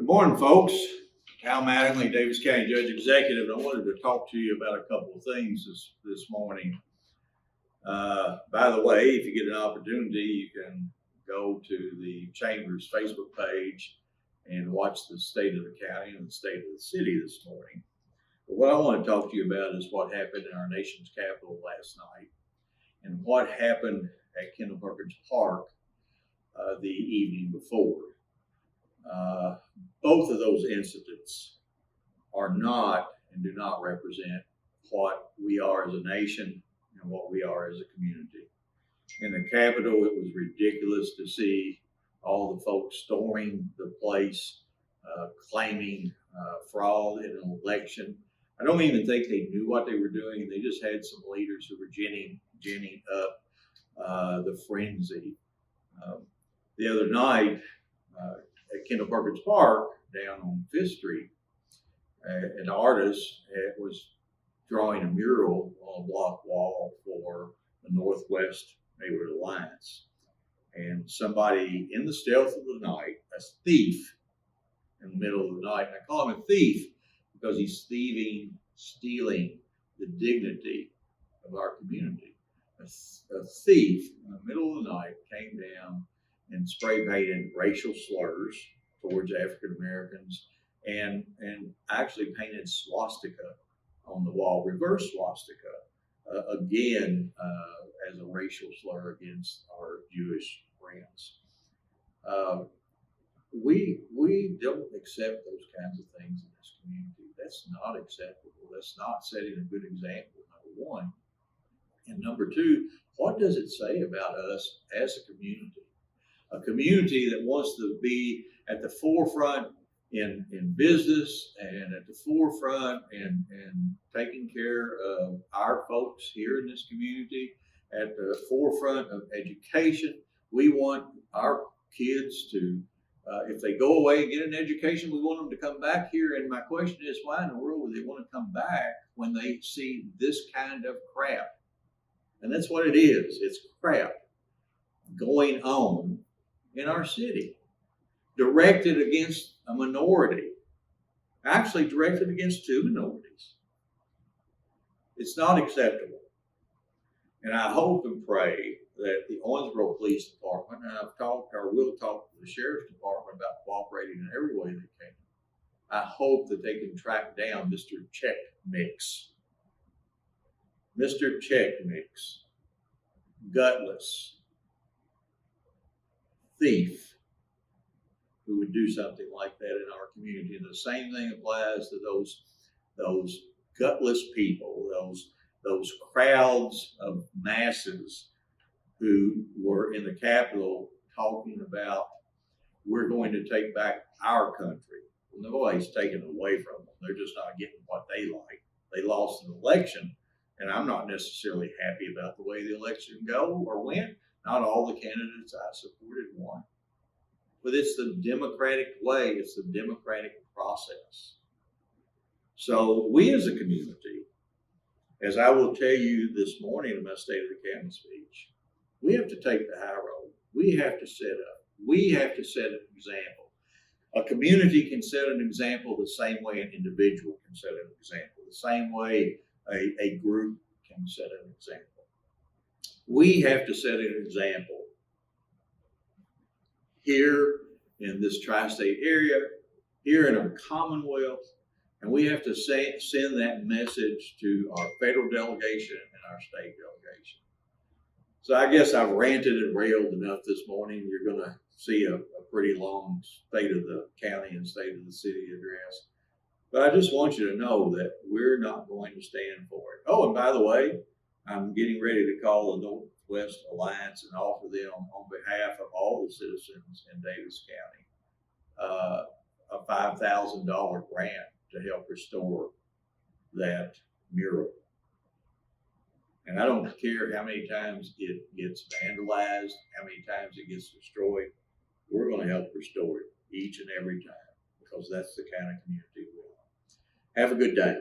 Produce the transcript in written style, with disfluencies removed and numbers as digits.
Good morning, folks. Al Mattingly, Davis County Judge Executive. I wanted to talk to you about a couple of things this morning. By the way, if you get an opportunity, you can go to the Chamber's Facebook page and watch the state of the county and the state of the city this morning. But what I want to talk to you about is what happened in our nation's capital last night and what happened at Kendall-Perkins Park the evening before. Both of those incidents are not and do not represent what we are as a nation and what we are as a community. In the Capitol, it was ridiculous to see all the folks storming the place, claiming fraud in an election. I don't even think they knew what they were doing. They just had some leaders who were ginning up the frenzy. The other night, at Kendall-Perkins Park down on 5th Street, an artist was drawing a mural on a block wall for the Northwest Neighborhood Alliance. And somebody in the stealth of the night, a thief in the middle of the night, and I call him a thief because he's stealing the dignity of our community. A thief in the middle of the night came down and spray painted racial slurs towards African Americans and actually painted swastika on the wall, reverse swastika, again as a racial slur against our Jewish friends. We don't accept those kinds of things in this community. That's not acceptable. That's not setting a good example, number one. And number two, what does it say about us as a community? A community that wants to be at the forefront in business and at the forefront in taking care of our folks here in this community, at the forefront of education. We want our kids to, if they go away and get an education, we want them to come back here. And my question is, why in the world would they want to come back when they see this kind of crap? And that's what it is. It's crap going on in our city, directed against a minority, actually directed against two minorities. It's not acceptable. And I hope and pray that the Owensboro Police Department, and I've talked or will talk to the Sheriff's Department about cooperating in every way they can. I hope that they can track down Mr. Check Mix. Mr. Check Mix, gutless thief who would do something like that in our community. And the same thing applies to those gutless people, those crowds of masses who were in the Capitol talking about, we're going to take back our country. Well, nobody's taken away from them. They're just not getting what they like. They lost an election, and I'm not necessarily happy about the way the election went. Not all the candidates I supported won. But it's the democratic way, it's the democratic process. So we as a community, as I will tell you this morning in my State of the County speech, we have to take the high road. We have to set up. We have to set an example. A community can set an example the same way an individual can set an example, the same way a group can set an example. We have to set an example here in this tri-state area, here in our Commonwealth, and we have to send that message to our federal delegation and our state delegation. So I guess I've ranted and railed enough this morning. You're going to see a pretty long state of the county and state of the city address. But I just want you to know that we're not going to stand for it. Oh, and by the way, I'm getting ready to call the Northwest Alliance and offer them, on behalf of all the citizens in Davis County, a $5,000 grant to help restore that mural. And I don't care how many times it gets vandalized, how many times it gets destroyed. We're going to help restore it each and every time because that's the kind of community we are. Have a good day.